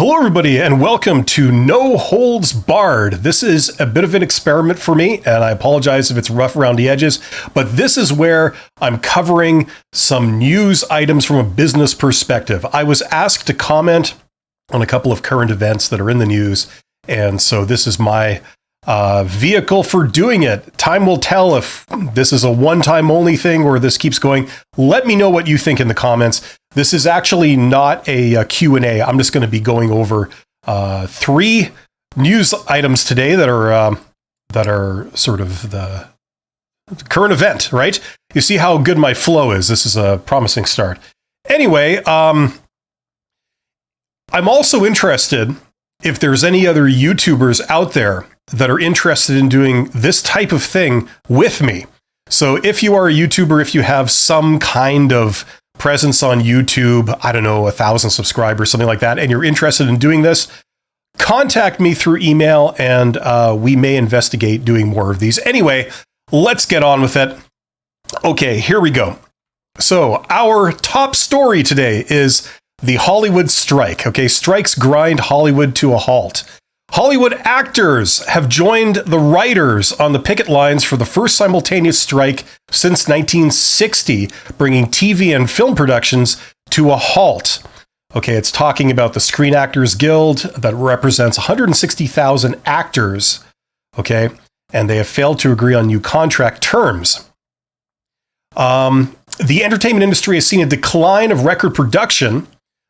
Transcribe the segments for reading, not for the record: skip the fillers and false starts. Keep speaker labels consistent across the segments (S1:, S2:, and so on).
S1: Hello, everybody, and welcome to No Holds Barred. This is a bit of an experiment for me, and I apologize if it's rough around the edges, but this is where I'm covering some news items from a business perspective. I was asked to comment on a couple of current events that are in the news, and so this is my vehicle for doing it. Time will tell if this is a one-time only thing or this keeps going. Let me know what you think in the comments. This is actually not a Q&A. I'm just going to be going over three news items today that are sort of the current event, right? You see how good my flow is. This is a promising start. Anyway, I'm also interested if there's any other YouTubers out there that are interested in doing this type of thing with me. So if you are a YouTuber, if you have some kind of presence on YouTube, I don't know, 1,000 subscribers, something like that, and you're interested in doing this, contact me through email and we may investigate doing more of these. Anyway, let's get on with it. Okay, here we go. So our top story today is the Hollywood strike. Okay, strikes grind Hollywood to a halt. Hollywood actors have joined the writers on the picket lines for the first simultaneous strike since 1960, bringing TV and film productions to a halt. Okay, it's talking about the Screen Actors Guild that represents 160,000 actors, okay, and they have failed to agree on new contract terms. The entertainment industry has seen a decline of record production,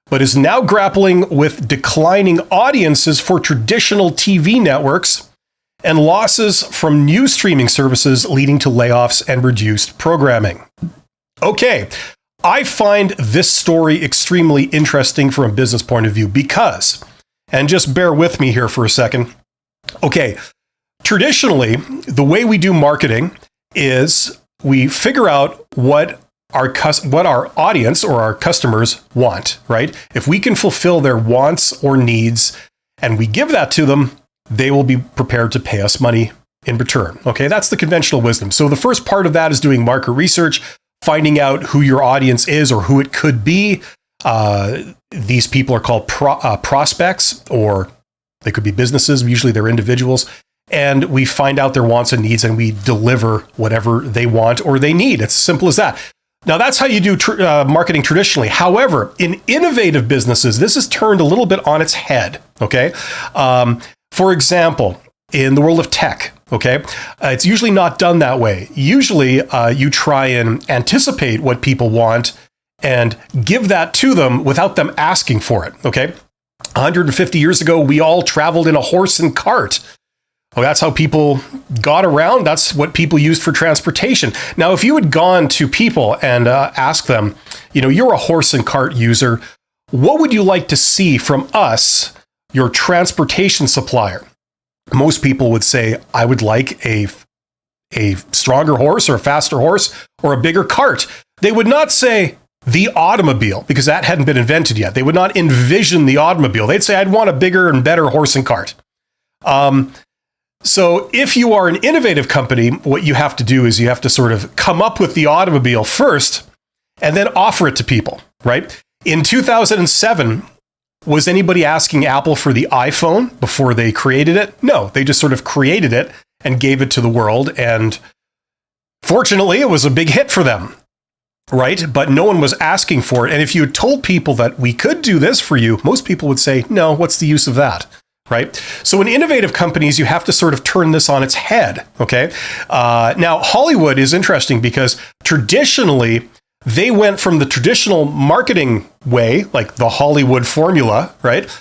S1: but is now grappling with declining audiences for traditional TV networks and losses from new streaming services leading to layoffs and reduced programming. Okay, I find this story extremely interesting from a business point of view because, and just bear with me here for a second, okay, traditionally, the way we do marketing is we figure out what our audience or our customers want, right? If we can fulfill their wants or needs and we give that to them, they will be prepared to pay us money in return. Okay, that's the conventional wisdom. So the first part of that is doing market research, finding out who your audience is or who it could be. These people are called prospects, or they could be businesses. Usually they're individuals. And we find out their wants and needs and we deliver whatever they want or they need. It's as simple as that. Now, that's how you do marketing traditionally. However, in innovative businesses, this is turned a little bit on its head, okay? For example, in the world of tech, okay, it's usually not done that way. Usually, you try and anticipate what people want and give that to them without them asking for it, okay? 150 years ago, we all traveled in a horse and cart. Oh, that's how people got around. That's what people used for transportation. Now, if you had gone to people and asked them, you know, you're a horse and cart user, what would you like to see from us, your transportation supplier? Most people would say, I would like a stronger horse or a faster horse or a bigger cart. They would not say the automobile because that hadn't been invented yet. They would not envision the automobile. They'd say, I'd want a bigger and better horse and cart. So if you are an innovative company, what you have to do is you have to sort of come up with the automobile first and then offer it to people, right? In 2007, was anybody asking Apple for the iPhone before they created it? No, they just sort of created it and gave it to the world. And fortunately, it was a big hit for them, right? But no one was asking for it. And if you had told people that we could do this for you, most people would say, no, what's the use of that? Right? So in innovative companies, you have to sort of turn this on its head, okay? Now, Hollywood is interesting because traditionally, they went from the traditional marketing way, like the Hollywood formula, right?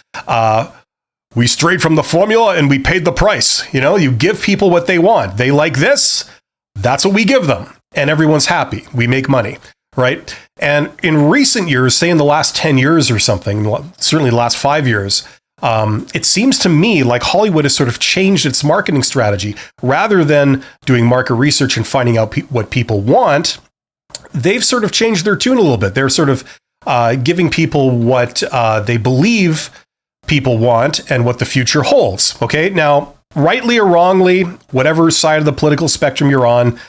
S1: We strayed from the formula and we paid the price. You know, you give people what they want. They like this, that's what we give them. And everyone's happy. We make money, right? And in recent years, say in the last 10 years or something, certainly the last 5 years, it seems to me like Hollywood has sort of changed its marketing strategy. Rather than doing market research and finding out what people want, they've sort of changed their tune a little bit. They're sort of giving people what they believe people want and what the future holds. Okay, now, rightly or wrongly, whatever side of the political spectrum you're on,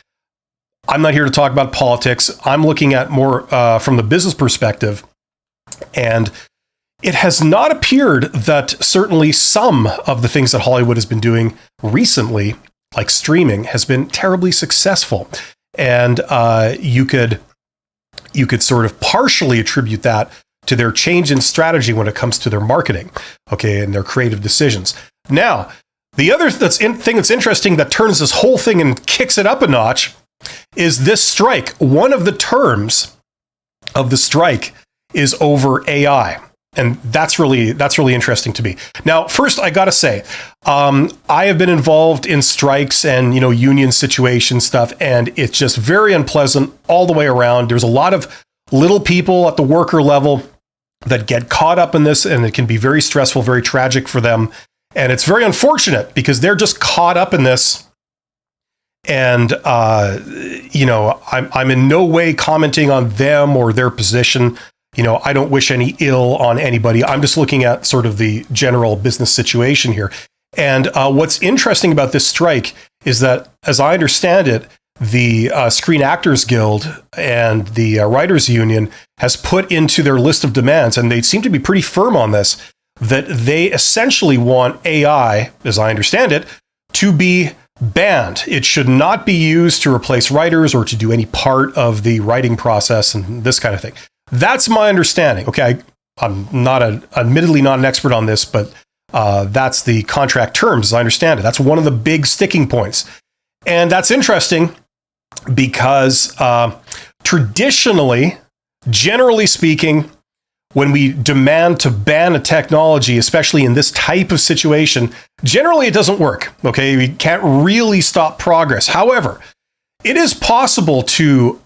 S1: I'm not here to talk about politics. I'm looking at more from the business perspective. And it has not appeared that certainly some of the things that Hollywood has been doing recently, like streaming, has been terribly successful. And you could sort of partially attribute that to their change in strategy when it comes to their marketing, okay, and their creative decisions. Now, the other thing that's interesting that turns this whole thing and kicks it up a notch is this strike. One of the terms of the strike is over AI. And that's really interesting to me. Now, first, I got to say, I have been involved in strikes and, union situation stuff, and it's just very unpleasant all the way around. There's a lot of little people at the worker level that get caught up in this, and it can be very stressful, very tragic for them. And it's very unfortunate because they're just caught up in this. And, I'm in no way commenting on them or their position. I don't wish any ill on anybody. I'm just looking at sort of the general business situation here. And what's interesting about this strike is that, as I understand it, the Screen Actors Guild and the Writers Union has put into their list of demands, and they seem to be pretty firm on this, that they essentially want AI, as I understand it, to be banned. It should not be used to replace writers or to do any part of the writing process and this kind of thing. That's my understanding. Okay, I'm admittedly not an expert on this, but that's the contract terms, as I understand it. That's one of the big sticking points. And that's interesting because traditionally, generally speaking, when we demand to ban a technology, especially in this type of situation, generally it doesn't work. Okay, we can't really stop progress. However, it is possible to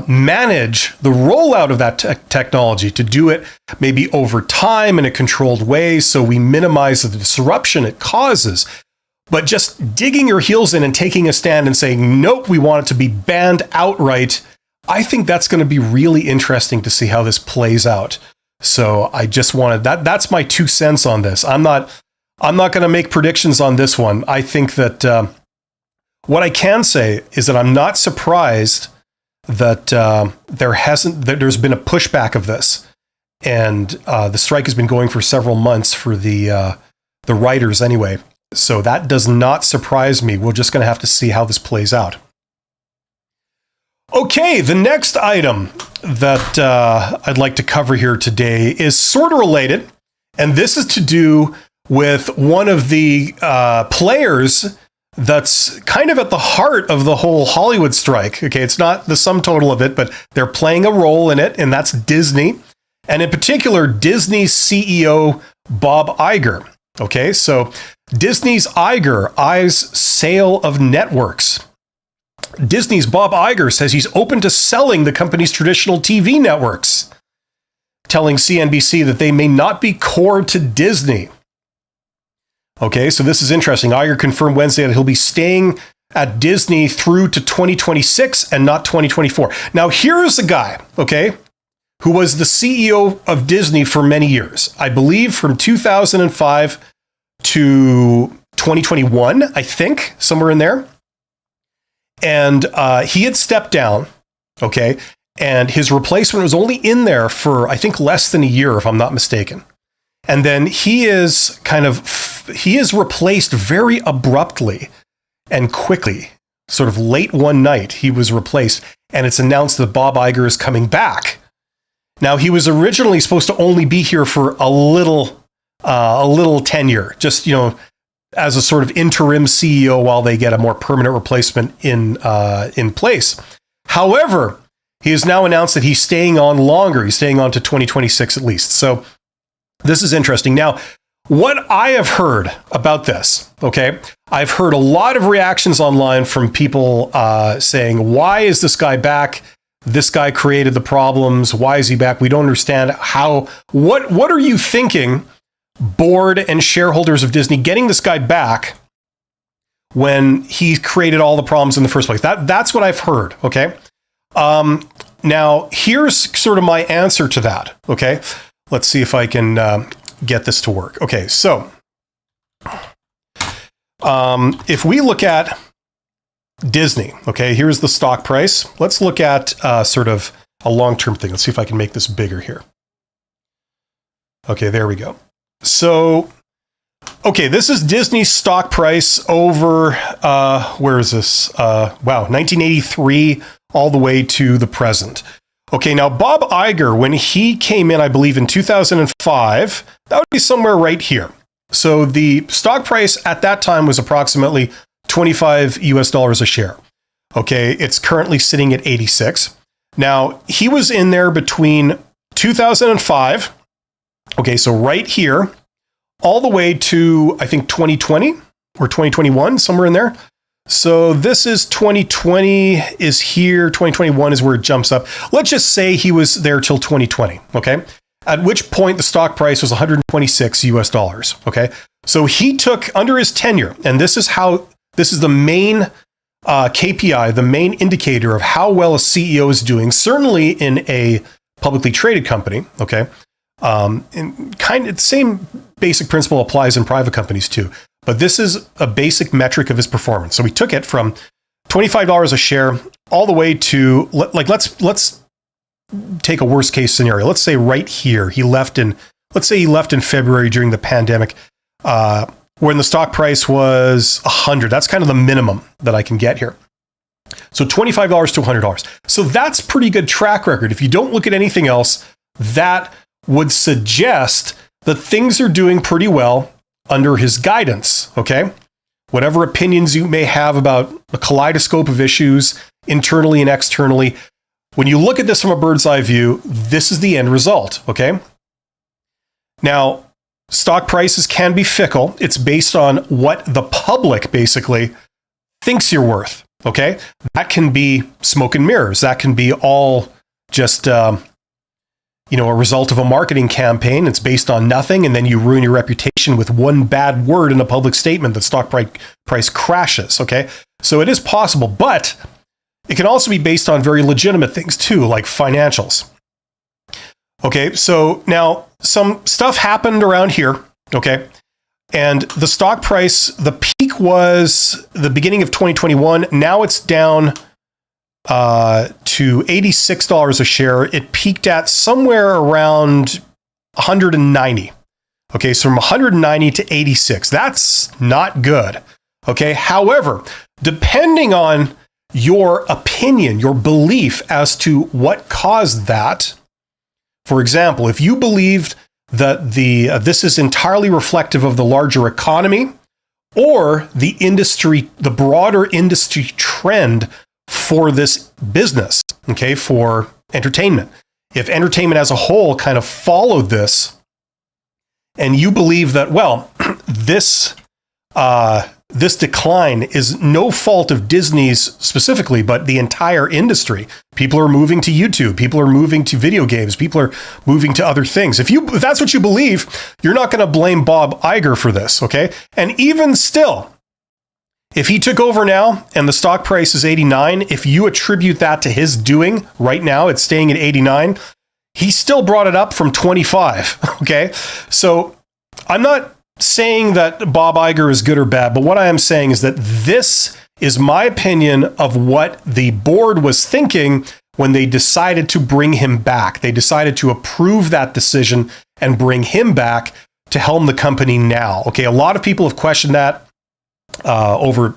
S1: manage the rollout of that technology, to do it maybe over time in a controlled way so we minimize the disruption it causes. But just digging your heels in and taking a stand and saying, nope, we want it to be banned outright, I think that's going to be really interesting to see how this plays out. So I just wanted that's my 2 cents on this. I'm not going to make predictions on this one. I think that what I can say is that I'm not surprised that there's been a pushback of this, and the strike has been going for several months for the writers anyway. So that does not surprise me. We're just going to have to see how this plays out. Okay, the next item that I'd like to cover here today is sort of related, and this is to do with one of the players that's kind of at the heart of the whole Hollywood strike. Okay, it's not the sum total of it, but they're playing a role in it, and that's Disney. And in particular, Disney's CEO, Bob Iger. Okay, so Disney's Iger eyes sale of networks. Disney's Bob Iger says he's open to selling the company's traditional TV networks, telling CNBC that they may not be core to Disney. Okay, so this is interesting. Iger confirmed Wednesday that he'll be staying at Disney through to 2026 and not 2024. Now, here's a guy, okay, who was the CEO of Disney for many years. I believe from 2005 to 2021, I think, somewhere in there. And he had stepped down, okay, and his replacement was only in there for, I think, less than a year, if I'm not mistaken. And then he is replaced very abruptly and quickly, sort of late one night, he was replaced, and it's announced that Bob Iger is coming back. Now, he was originally supposed to only be here for a little tenure, just, as a sort of interim CEO while they get a more permanent replacement in place. However, he has now announced that he's staying on longer. He's staying on to 2026 at least. So this is interesting. Now, what I have heard about this, okay, I've heard a lot of reactions online from people saying, why is this guy back? This guy created the problems. Why is he back? We don't understand how. What are you thinking, board and shareholders of Disney, getting this guy back when he created all the problems in the first place? That's what I've heard, okay? Now, here's sort of my answer to that, okay? Let's see if I can get this to work. Okay, so if we look at Disney, okay, here's the stock price. Let's look at sort of a long-term thing. Let's see if I can make this bigger here. Okay, there we go. So, okay, this is Disney's stock price over, where is this? 1983 all the way to the present. Okay, now Bob Iger, when he came in, I believe in 2005, that would be somewhere right here. So the stock price at that time was approximately $25 a share. Okay, it's currently sitting at 86. Now, he was in there between 2005, okay, so right here, all the way to, I think, 2020 or 2021, somewhere in there. So this is 2020 is here, 2021 is where it jumps up. Let's just say he was there till 2020, okay? At which point the stock price was $126. Okay? So he took, under his tenure, and this is the main KPI, the main indicator of how well a CEO is doing, certainly in a publicly traded company, okay? And kind of the same basic principle applies in private companies too. But this is a basic metric of his performance. So we took it from $25 a share all the way to, like, let's take a worst case scenario. Let's say right here, let's say he left in February during the pandemic, when the stock price was 100. That's kind of the minimum that I can get here. So $25 to $100. So that's pretty good track record. If you don't look at anything else, that would suggest that things are doing pretty well under his guidance, okay? Whatever opinions you may have about a kaleidoscope of issues internally and externally, when you look at this from a bird's eye view, this is the end result, okay? Now, stock prices can be fickle. It's based on what the public basically thinks you're worth, okay? That can be smoke and mirrors. That can be all just a result of a marketing campaign. It's based on nothing, and then you ruin your reputation with one bad word in a public statement that stock price crashes, okay? So it is possible, but it can also be based on very legitimate things too, like financials. Okay, so now some stuff happened around here, okay? And the stock price, the peak was the beginning of 2021. Now it's down to $86 a share. It peaked at somewhere around 190. Okay, so from 190 to 86. That's not good. Okay, however, depending on your opinion, your belief as to what caused that, for example, if you believed that this is entirely reflective of the larger economy or the industry, the broader industry trend for this business, okay, for entertainment. If entertainment as a whole kind of followed this, and you believe that, well, this decline is no fault of Disney's specifically, but the entire industry. People are moving to YouTube. People are moving to video games. People are moving to other things. If that's what you believe, you're not going to blame Bob Iger for this, okay? And even still, if he took over now and the stock price is 89, if you attribute that to his doing right now, it's staying at 89, he still brought it up from 25, okay? So I'm not saying that Bob Iger is good or bad, but what I am saying is that this is my opinion of what the board was thinking when they decided to bring him back. They decided to approve that decision and bring him back to helm the company now. Okay, a lot of people have questioned that over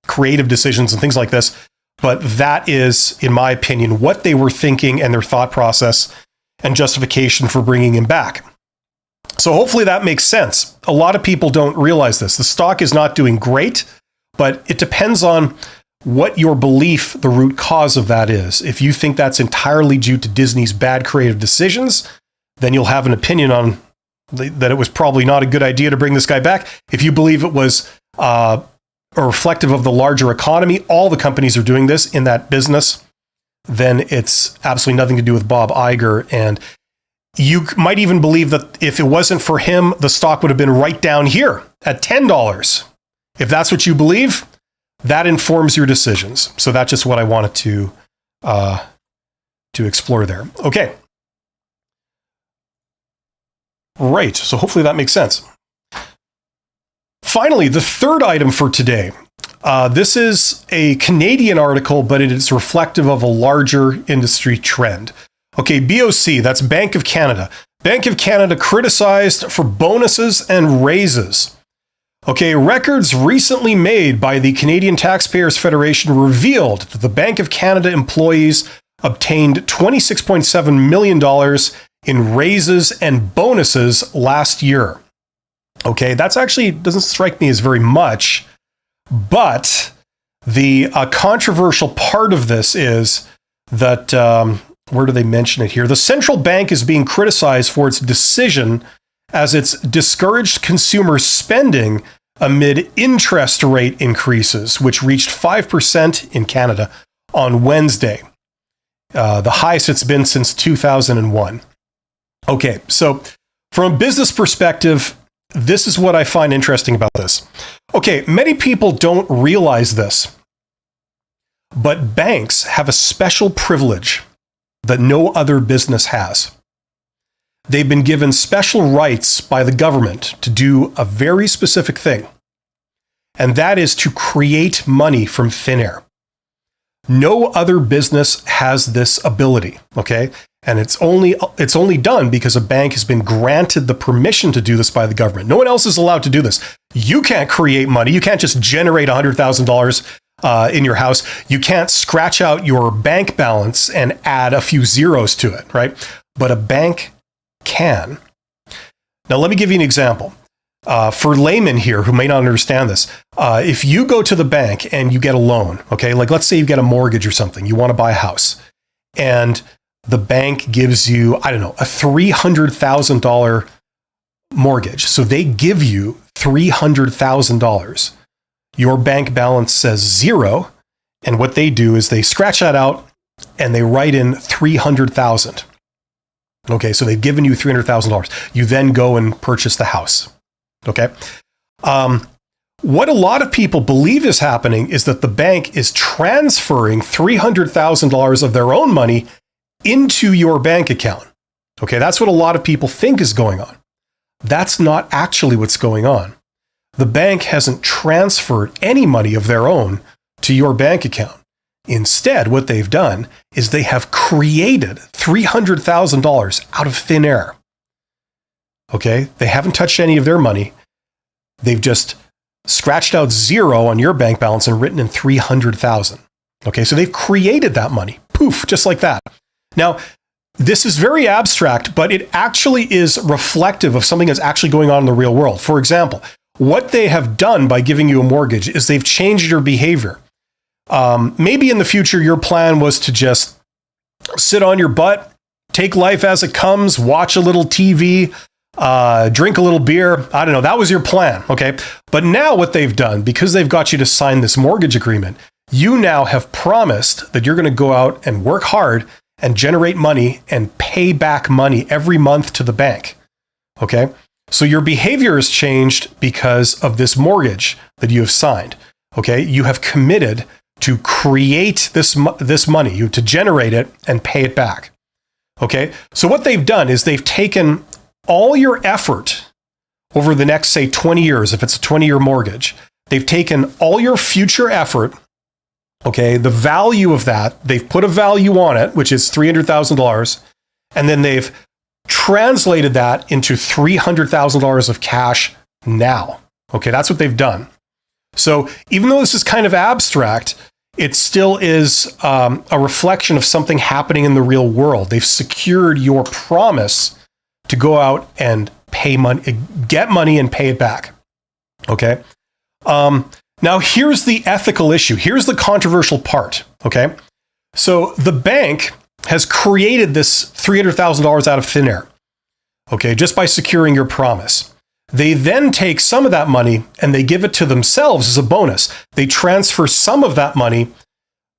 S1: creative decisions and things like this, but that is, in my opinion, what they were thinking and their thought process and justification for bringing him back. So hopefully that makes sense. A lot of people don't realize this. The stock is not doing great, but it depends on what your belief, the root cause of that is. If you think that's entirely due to Disney's bad creative decisions, then you'll have an opinion on that it was probably not a good idea to bring this guy back. If you believe it was reflective of the larger economy, all the companies are doing this in that business, then it's absolutely nothing to do with Bob Iger. And you might even believe that if it wasn't for him, the stock would have been right down here at $10. If that's what you believe, that informs your decisions. So that's just what I wanted to explore there. Okay. Right. So hopefully that makes sense. Finally, the third item for today. This is a Canadian article, but it is reflective of a larger industry trend. Okay, BOC, that's Bank of Canada. Bank of Canada criticized for bonuses and raises. Okay, records recently made by the Canadian Taxpayers Federation revealed that the Bank of Canada employees obtained $26.7 million in raises and bonuses last year. Okay, that's actually doesn't strike me as very much, but the controversial part of this is that, where do they mention it here? The central bank is being criticized for its decision as it's discouraged consumer spending amid interest rate increases, which reached 5% in Canada on Wednesday, the highest it's been since 2001. Okay, so from a business perspective, this is what I find interesting about this. Okay, many people don't realize this, but banks have a special privilege that no other business has. They've been given special rights by the government to do a very specific thing, and that is to create money from thin air. No other business has this ability, okay? And it's only done because a bank has been granted the permission to do this by the government. No one else is allowed to do this. You can't create money. You can't just generate $100,000 in your house. You can't scratch out your bank balance and add a few zeros to it, right? But a bank can. Now, let me give you an example. For laymen here who may not understand this, if you go to the bank and you get a loan, okay, like let's say you get a mortgage or something, you want to buy a house, and the bank gives you, I don't know, a $300,000 mortgage. So they give you $300,000. Your bank balance says zero. And what they do is they scratch that out and they write in 300,000. Okay, so they've given you $300,000. You then go and purchase the house. Okay. What a lot of people believe is happening is that the bank is transferring $300,000 of their own money into your bank account. Okay, that's what a lot of people think is going on. That's not actually what's going on. The bank hasn't transferred any money of their own to your bank account. Instead, what they've done is they have created $300,000 out of thin air. Okay, they haven't touched any of their money. They've just scratched out zero on your bank balance and written in 300,000. Okay, so they've created that money. Poof, just like that. Now, this is very abstract, but it actually is reflective of something that's actually going on in the real world. For example, what they have done by giving you a mortgage is they've changed your behavior. Maybe in the future, your plan was to just sit on your butt, take life as it comes, watch a little TV, drink a little beer. I don't know. That was your plan. Okay. But now what they've done, because they've got you to sign this mortgage agreement, you now have promised that you're going to go out and work hard and generate money and pay back money every month to the bank. Okay. So your behavior has changed because of this mortgage that you have signed. Okay. You have committed to create this money, to generate it and pay it back. Okay. So what they've done is they've taken all your effort over the next, say, 20 years, if it's a 20-year mortgage, they've taken all your future effort, okay, the value of that, they've put a value on it, which is $300,000, and then they've translated that into $300,000 of cash now. Okay, that's what they've done. So even though this is kind of abstract, it still is a reflection of something happening in the real world. They've secured your promise to go out and pay money, get money and pay it back. Okay. Now here's the ethical issue. Here's the controversial part. Okay. So the bank has created this $300,000 out of thin air. Okay. Just by securing your promise. They then take some of that money and they give it to themselves as a bonus. They transfer some of that money,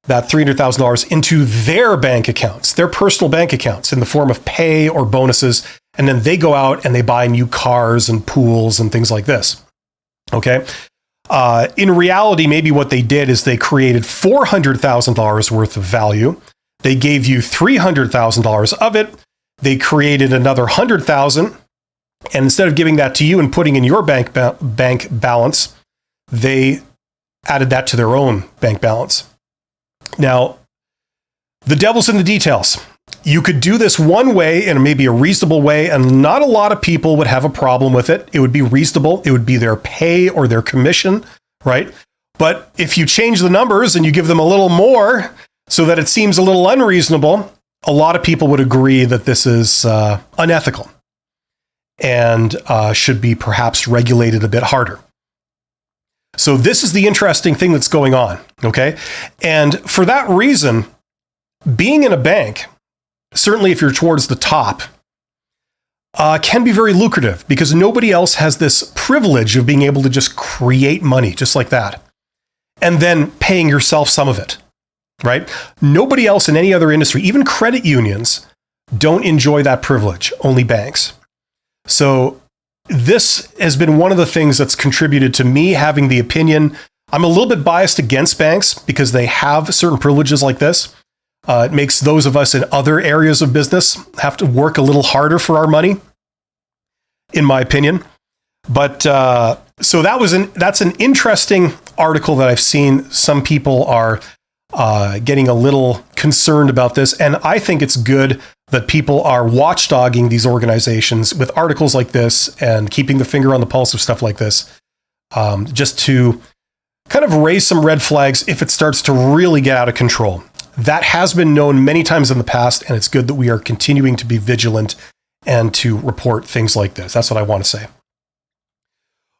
S1: that $300,000, into their bank accounts, their personal bank accounts, in the form of pay or bonuses. And then they go out and they buy new cars and pools and things like this. Okay. In reality, maybe what they did is they created $400,000 worth of value. They gave you $300,000 of it. They created another $100,000. And instead of giving that to you and putting in your bank balance, they added that to their own bank balance. Now, the devil's in the details. You could do this one way and maybe a reasonable way, and not a lot of people would have a problem with it. It would be reasonable. It would be their pay or their commission, right? But if you change the numbers and you give them a little more so that it seems a little unreasonable, a lot of people would agree that this is unethical and should be perhaps regulated a bit harder. So this is the interesting thing that's going on, okay? And for that reason, being in a bank, certainly if you're towards the top, can be very lucrative because nobody else has this privilege of being able to just create money just like that and then paying yourself some of it, right? Nobody else in any other industry, even credit unions, don't enjoy that privilege, only banks. So this has been one of the things that's contributed to me having the opinion. I'm a little bit biased against banks because they have certain privileges like this. It makes those of us in other areas of business have to work a little harder for our money, in my opinion. But so that's an interesting article that I've seen. Some people are getting a little concerned about this, and I think it's good that people are watchdogging these organizations with articles like this and keeping the finger on the pulse of stuff like this, just to kind of raise some red flags if it starts to really get out of control. That has been known many times in the past, and it's good that we are continuing to be vigilant and to report things like this. That's what I want to say.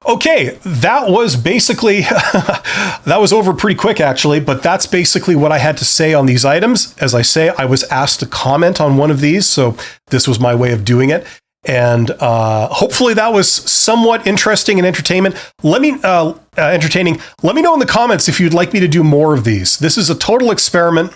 S1: Okay, that was basically, that was over pretty quick actually, but that's basically what I had to say on these items. As I say, I was asked to comment on one of these, so this was my way of doing it. And hopefully that was somewhat interesting and entertaining. Let me know in the comments if you'd like me to do more of these. This is a total experiment.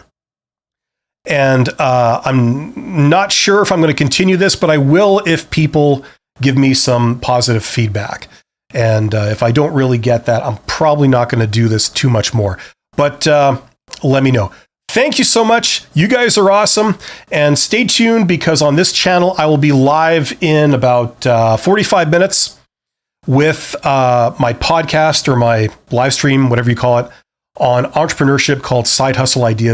S1: And I'm not sure if I'm going to continue this, but I will if people give me some positive feedback. And if I don't really get that, I'm probably not going to do this too much more. But let me know. Thank you so much. You guys are awesome. And stay tuned because on this channel, I will be live in about 45 minutes with my podcast or my live stream, whatever you call it, on entrepreneurship called Side Hustle Ideas.